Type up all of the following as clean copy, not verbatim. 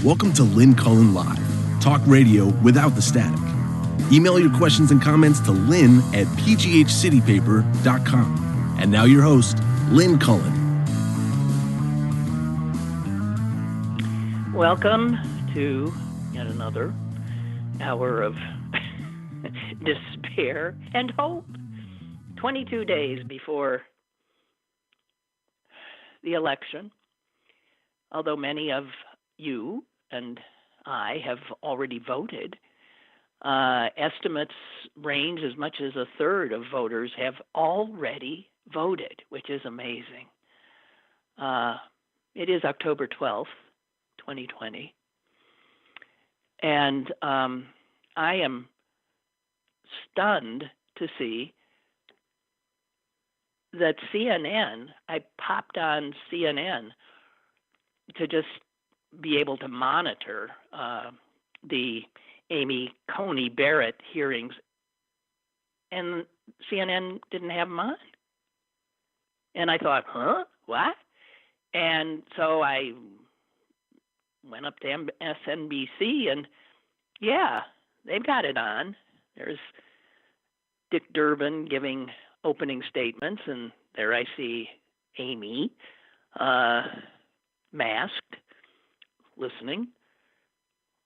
Welcome to Lynn Cullen Live, talk radio without the static. Email your questions and comments to lynn@pghcitypaper.com. And now your host, Lynn Cullen. Welcome to yet another hour of despair and hope. 22 days before the election, although many of you and I have already voted, estimates range as much as a third of voters have already voted, which is amazing. It is October 12th, 2020. And I am stunned to see that CNN, I popped on CNN to just be able to monitor the Amy Coney Barrett hearings, and CNN didn't have them on. And I thought, what? And so I went up to MSNBC, and yeah, they've got it on. There's Dick Durbin giving opening statements, and there I see Amy masked, listening.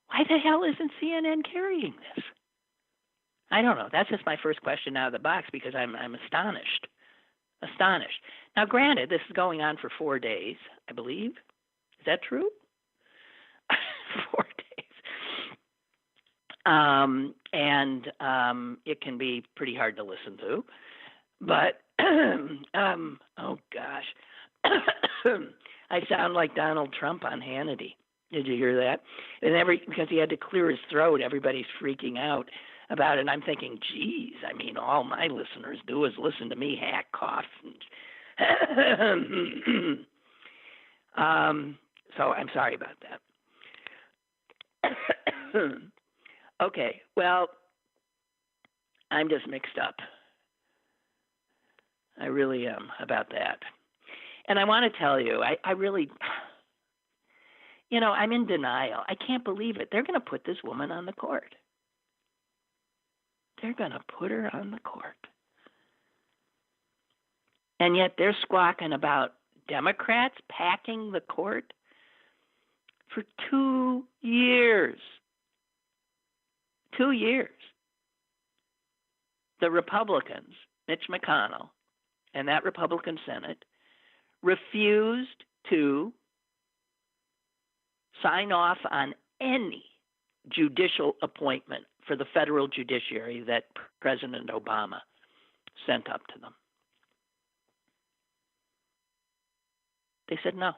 Why the hell isn't CNN carrying this? I don't know. That's just my first question out of the box, because I'm astonished. Now, granted, this is going on for 4 days, I believe. Is that true? 4 days. And it can be pretty hard to listen to. But, oh gosh, I sound like Donald Trump on Hannity. Did you hear that? And because he had to clear his throat, everybody's freaking out about it. And I'm thinking, geez, I mean, all my listeners do is listen to me hack, cough. So I'm sorry about that. Okay, well, I'm just mixed up. I really am about that. And I want to tell you, I really, I'm in denial. I can't believe it. They're going to put this woman on the court. They're going to put her on the court. And yet they're squawking about Democrats packing the court for 2 years. 2 years. The Republicans, Mitch McConnell, and that Republican Senate refused to sign off on any judicial appointment for the federal judiciary that President Obama sent up to them. They said no.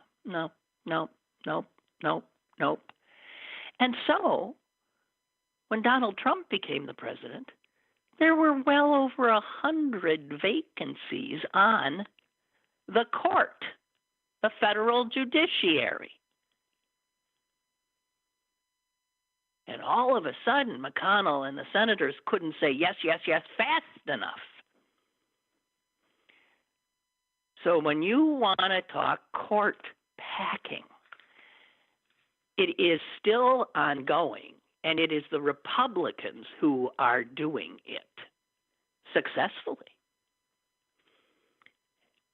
And so, when Donald Trump became the president, there were well over 100 vacancies on the court, the federal judiciary. And all of a sudden, McConnell and the senators couldn't say yes fast enough. So when you want to talk court packing, it is still ongoing, and it is the Republicans who are doing it successfully.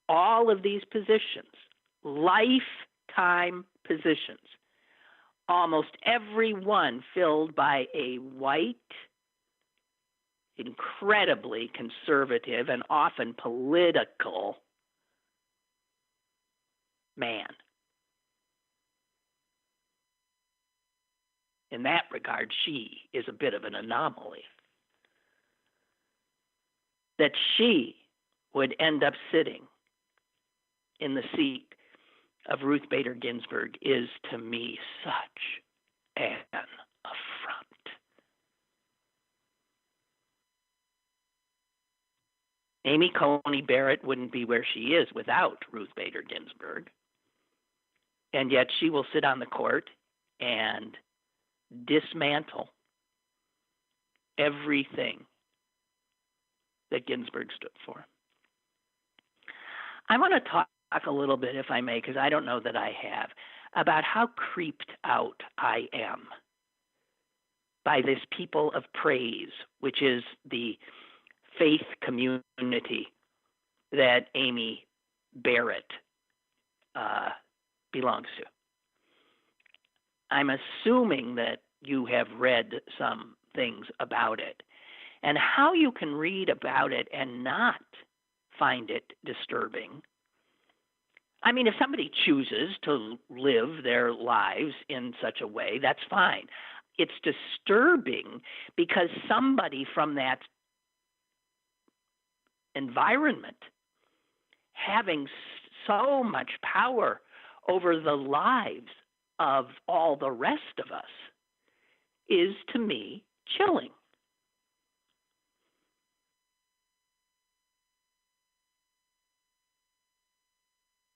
All of these positions, lifetime positions, almost every one filled by a white, incredibly conservative, and often political man. In that regard, she is a bit of an anomaly. That she would end up sitting in the seat of Ruth Bader Ginsburg is, to me, such an affront. Amy Coney Barrett wouldn't be where she is without Ruth Bader Ginsburg. And yet she will sit on the court and dismantle everything that Ginsburg stood for. I want to talk a little bit, if I may, because I don't know that I have. about how creeped out I am by this people of praise, which is the faith community that Amy Barrett belongs to. I'm assuming that you have read some things about it, and how you can read about it and not find it disturbing. I mean, if somebody chooses to live their lives in such a way, that's fine. It's disturbing because somebody from that environment having so much power over the lives of all the rest of us is, to me, chilling.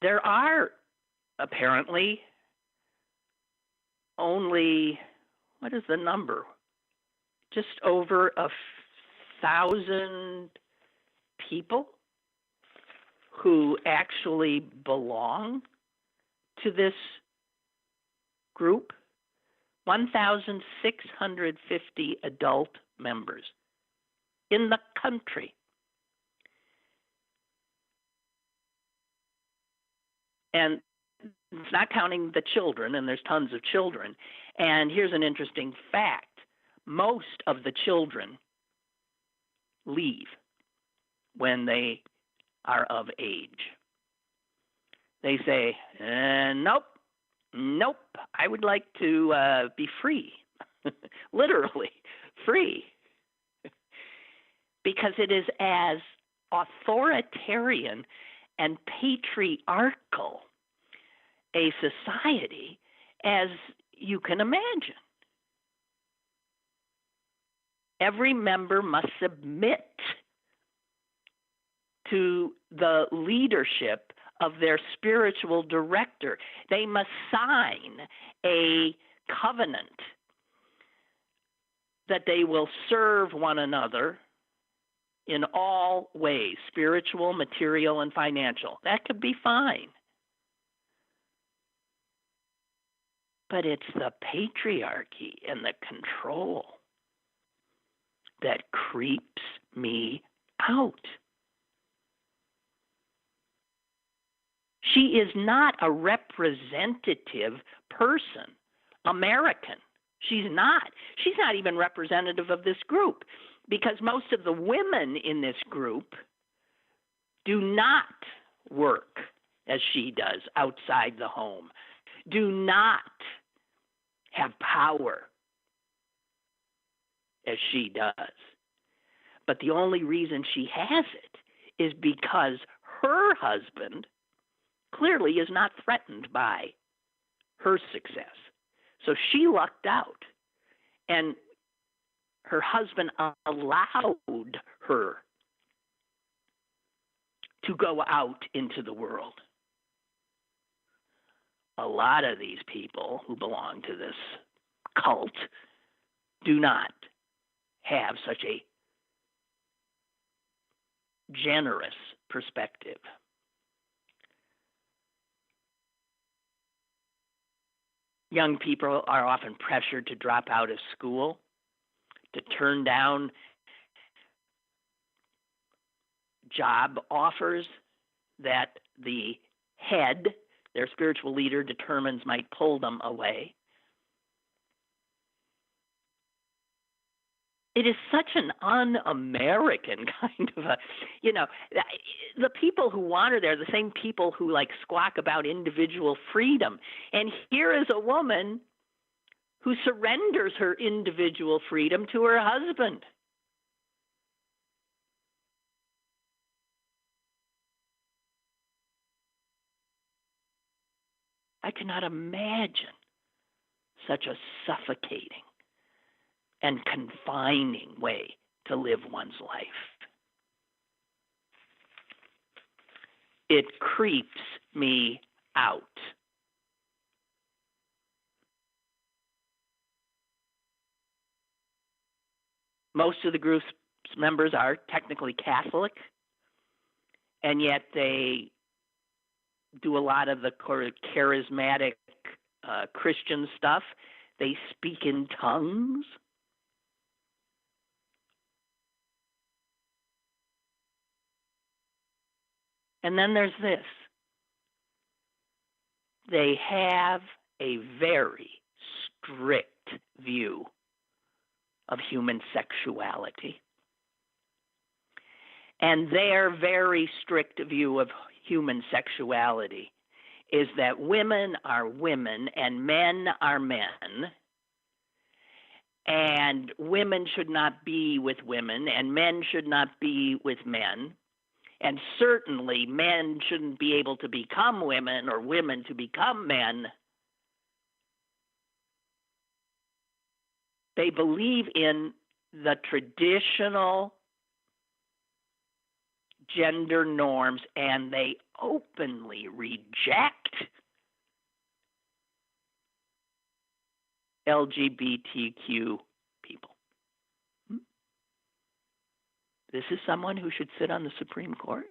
There are apparently only, what is the number? Just over 1,000 people who actually belong to this group. 1,650 adult members in the country. And it's not counting the children, and there's tons of children. And here's an interesting fact. Most of the children leave when they are of age. They say, nope, I would like to be free, literally free, because it is as authoritarian and patriarchal a society as you can imagine. Every member must submit to the leadership of their spiritual director. They must sign a covenant that they will serve one another in all ways, spiritual, material, and financial. That could be fine. But it's the patriarchy and the control that creeps me out. She is not a representative person, American. She's not. She's not even representative of this group, because most of the women in this group do not work as she does outside the home, do not have power as she does. But the only reason she has it is because her husband clearly is not threatened by her success. So she lucked out, and her husband allowed her to go out into the world. A lot of these people who belong to this cult do not have such a generous perspective. Young people are often pressured to drop out of school, to turn down job offers that the head, their spiritual leader, determines might pull them away. It is such an un-American kind of the people who want her there are the same people who squawk about individual freedom. And here is a woman who surrenders her individual freedom to her husband. I cannot imagine such a suffocating and confining way to live one's life. It creeps me out. Most of the group's members are technically Catholic, and yet they do a lot of the charismatic Christian stuff. They speak in tongues. And then there's this. They have a very strict view of human sexuality. And their very strict view of human sexuality is that women are women and men are men, and women should not be with women and men should not be with men, and certainly men shouldn't be able to become women or women to become men. They believe in the traditional gender norms, and they openly reject LGBTQ people. This is someone who should sit on the Supreme Court.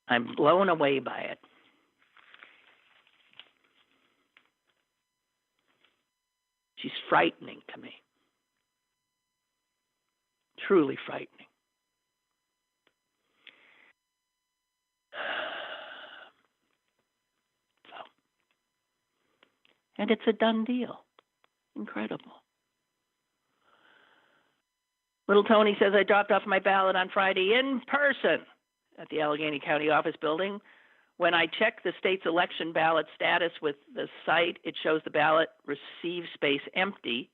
I'm blown away by it. She's frightening to me. Truly frightening. So, and it's a done deal. Incredible. Little Tony says, I dropped off my ballot on Friday in person at the Allegheny County office building. When I check the state's election ballot status with the site, it shows the ballot receive space empty.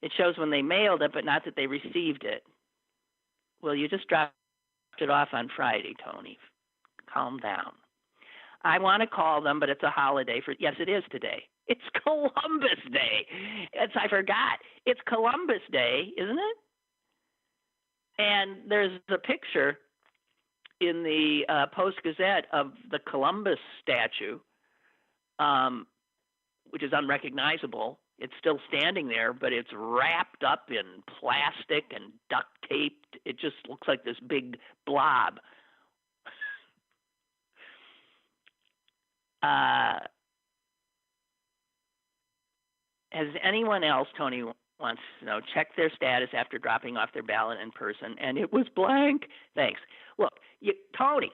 It shows when they mailed it, but not that they received it. Well, you just dropped it off on Friday, Tony. Calm down. I want to call them, but it's a holiday for, yes, it is today. It's Columbus Day. I forgot. It's Columbus Day, isn't it? And there's a picture in the Post-Gazette of the Columbus statue, which is unrecognizable. It's still standing there, but it's wrapped up in plastic and duct taped. It just looks like this big blob. Has anyone else, Tony wants to know, checked their status after dropping off their ballot in person, and it was blank? Thanks. Look, Tony,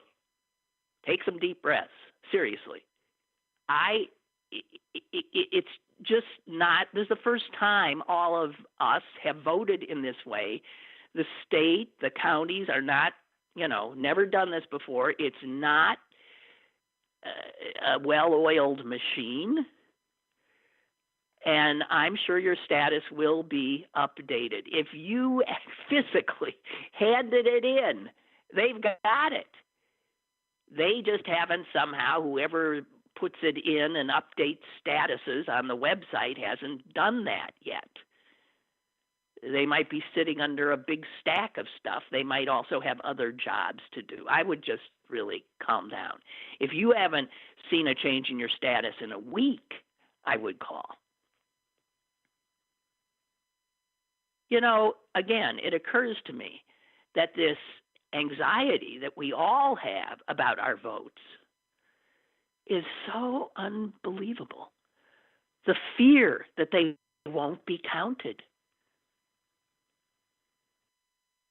take some deep breaths. Seriously. It's just not, this is the first time all of us have voted in this way. The state, the counties are not, never done this before. It's not a well-oiled machine. And I'm sure your status will be updated. If you physically handed it in, they've got it. They just haven't somehow, whoever puts it in and updates statuses on the website hasn't done that yet. They might be sitting under a big stack of stuff. They might also have other jobs to do. I would just really calm down. If you haven't seen a change in your status in a week, I would call. Again, it occurs to me that this anxiety that we all have about our votes is so unbelievable. The fear that they won't be counted.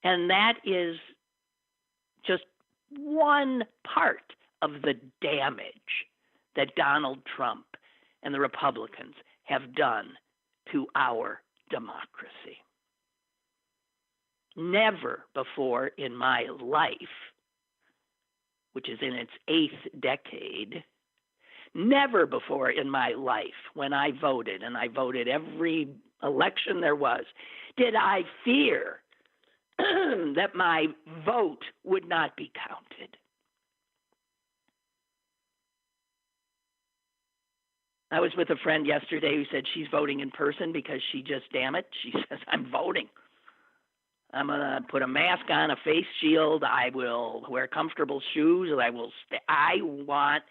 And that is just one part of the damage that Donald Trump and the Republicans have done to our democracy. Never before in my life, which is in its 8th decade, never before in my life when I voted, and I voted every election there was, did I fear that my vote would not be counted. I was with a friend yesterday who said she's voting in person because she says, I'm voting. I'm going to put a mask on, a face shield. I will wear comfortable shoes. I want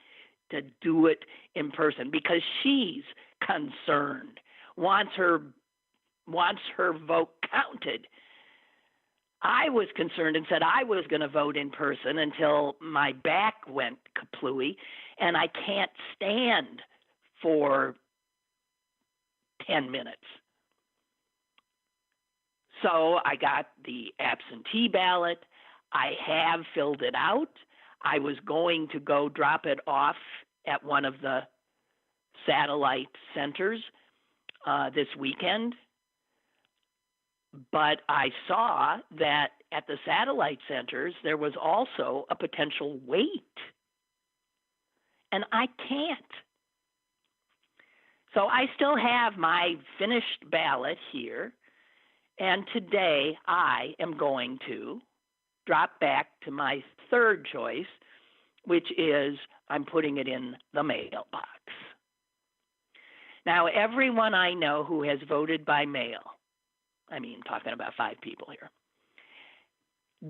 to do it in person because she's concerned wants her vote counted. I was concerned and said I was going to vote in person until my back went kaplooey, and I can't stand for 10 minutes. So I got the absentee ballot. I have filled it out. I was going to go drop it off at one of the satellite centers this weekend. But I saw that at the satellite centers, there was also a potential wait. And I can't. So I still have my finished ballot here. And today I am going to drop back to my third choice, which is I'm putting it in the mailbox. Now, everyone I know who has voted by mail, talking about 5 people here,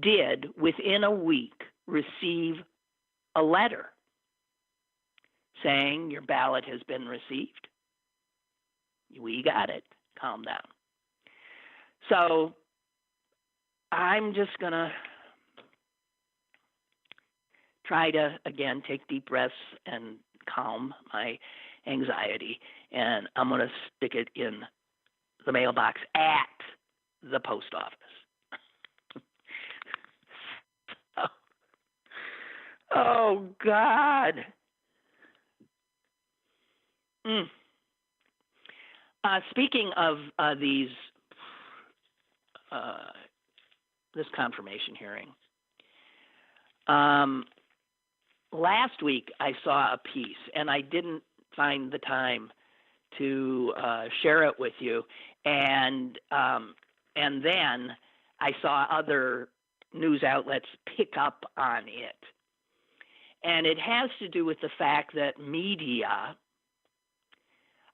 did within a week receive a letter saying your ballot has been received. We got it. Calm down. So I'm just going to try to, again, take deep breaths and calm my anxiety. And I'm going to stick it in the mailbox at the post office. Oh, God. Speaking of this confirmation hearing, last week I saw a piece, and I didn't find the time to share it with you, and then I saw other news outlets pick up on it. And it has to do with the fact that media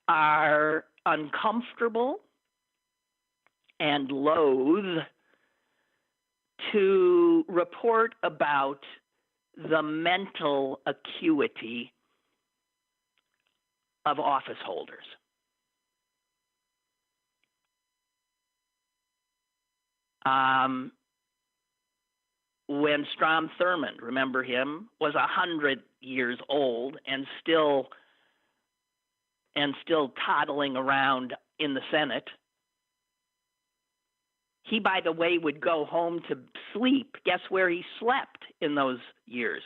are uncomfortable and loath to report about the mental acuity of office holders. When Strom Thurmond, remember him, was 100 years old and still toddling around in the Senate, he, by the way, would go home to sleep. Guess where he slept in those years?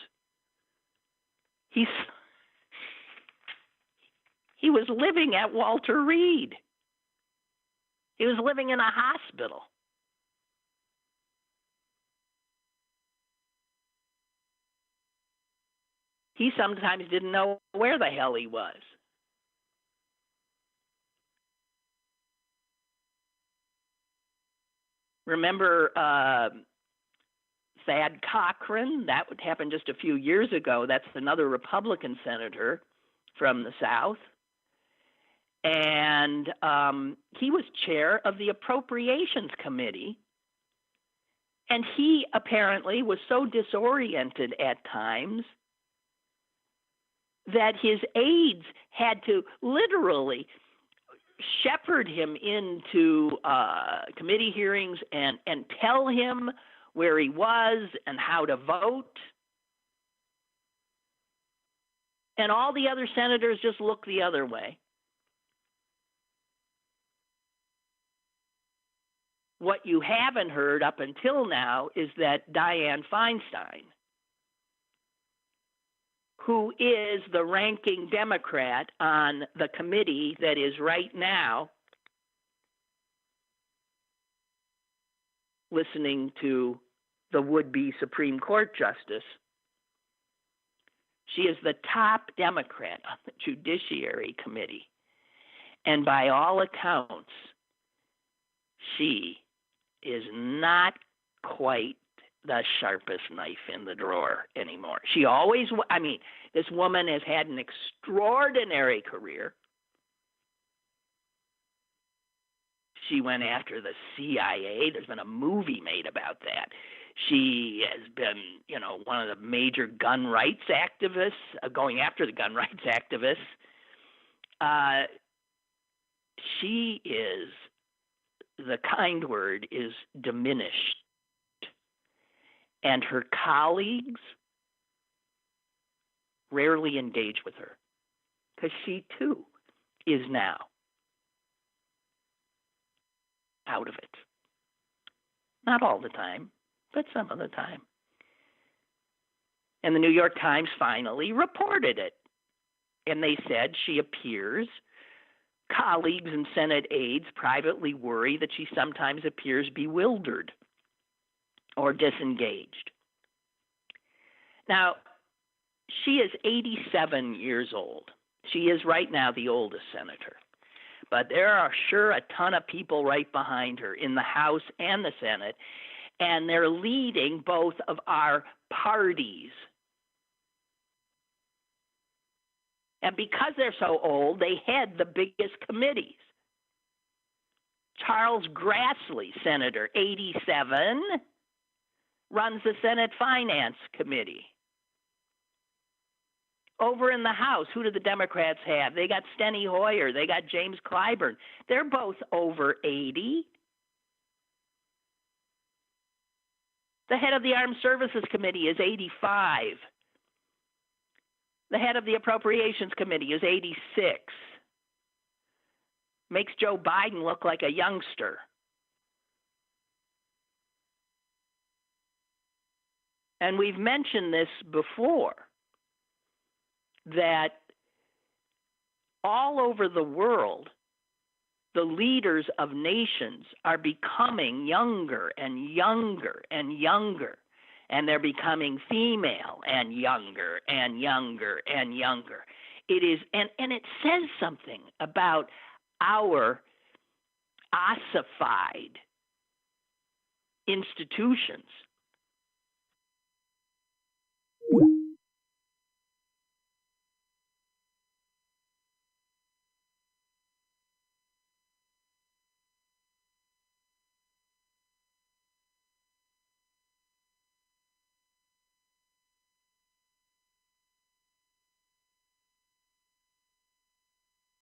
He was living at Walter Reed. He was living in a hospital. He sometimes didn't know where the hell he was. Remember Thad Cochran? That would happen just a few years ago. That's another Republican senator from the South. And he was chair of the Appropriations Committee. And he apparently was so disoriented at times that his aides had to literally shepherd him into committee hearings and tell him where he was and how to vote. And all the other senators just looked the other way. What you haven't heard up until now is that Dianne Feinstein, who is the ranking Democrat on the committee that is right now listening to the would-be Supreme Court justice, she is the top Democrat on the Judiciary Committee. And by all accounts, she is not quite the sharpest knife in the drawer anymore. She always, this woman has had an extraordinary career. She went after the CIA. There's been a movie made about that. She has been, one of the major gun rights activists, going after the gun rights activists. she is, the kind word is diminished. And her colleagues rarely engage with her because she too is now out of it. Not all the time, but some of the time. And the New York Times finally reported it. And they said she appears, colleagues and Senate aides privately worry that she sometimes appears bewildered or disengaged. Now, she is 87 years old. She is right now the oldest senator. But there are sure a ton of people right behind her in the House and the Senate, and they're leading both of our parties. And because they're so old, they head the biggest committees. Charles Grassley, Senator, 87, runs the Senate Finance Committee. Over in the House, who do the Democrats have? They got Steny Hoyer. They got James Clyburn. They're both over 80. The head of the Armed Services Committee is 85. The head of the Appropriations Committee is 86. Makes Joe Biden look like a youngster. And we've mentioned this before, that all over the world, the leaders of nations are becoming younger and younger and younger, and they're becoming female and younger and younger and younger. It is, and it says something about our ossified institutions